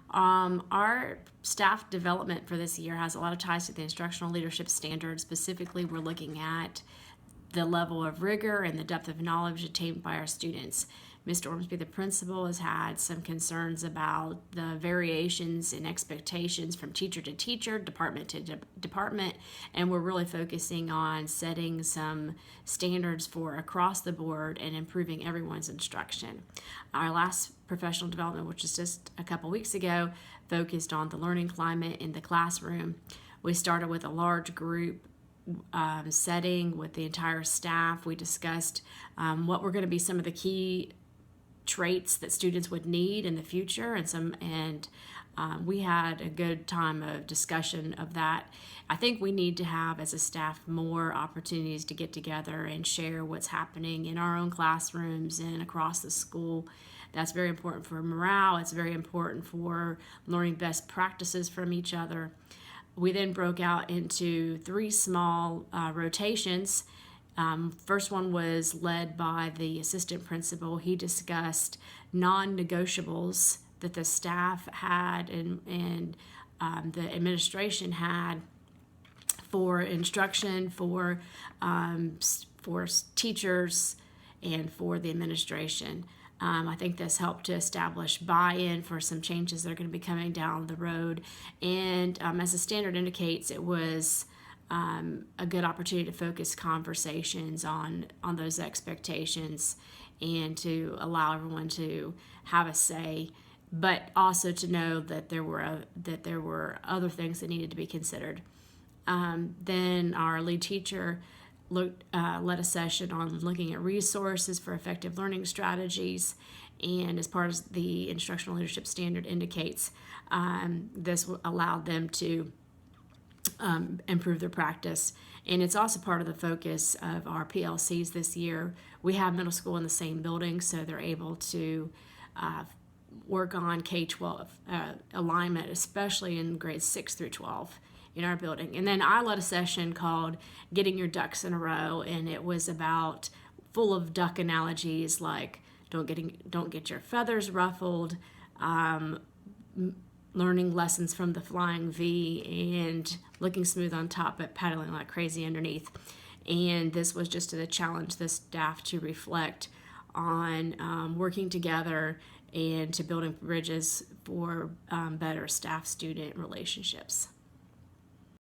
Our staff development for this year has a lot of ties to the instructional leadership standards. Specifically, we're looking at the level of rigor and the depth of knowledge attained by our students. Mr. Ormsby, the principal, has had some concerns about the variations in expectations from teacher to teacher, department to department, and we're really focusing on setting some standards for across the board and improving everyone's instruction. Our last professional development, which was just a couple weeks ago, focused on the learning climate in the classroom. We started with a large group setting with the entire staff. We discussed what were going to be some of the key traits that students would need in the future, and we had a good time of discussion of that. I think we need to have, as a staff, more opportunities to get together and share what's happening in our own classrooms and across the school. That's very important for morale. It's very important for learning best practices from each other. We then broke out into 3 small rotations. First one was led by the assistant principal. He discussed non-negotiables that the staff had and the administration had for instruction, for teachers, and for the administration. I think this helped to establish buy-in for some changes that are going to be coming down the road. And as the standard indicates, it was a good opportunity to focus conversations on those expectations and to allow everyone to have a say, but also to know that there were other things that needed to be considered. Then our lead teacher led a session on looking at resources for effective learning strategies, and as part of the instructional leadership standard indicates, this allowed them to improve their practice. And it's also part of the focus of our PLCs this year. We have middle school in the same building, so they're able to work on K-12 alignment, especially in grades 6 through 12 in our building. And then I led a session called Getting Your Ducks in a Row, and it was about full of duck analogies like don't get your feathers ruffled, learning lessons from the flying V, and looking smooth on top but paddling like crazy underneath. And this was just to challenge the staff to reflect on working together and to building bridges for better staff-student relationships.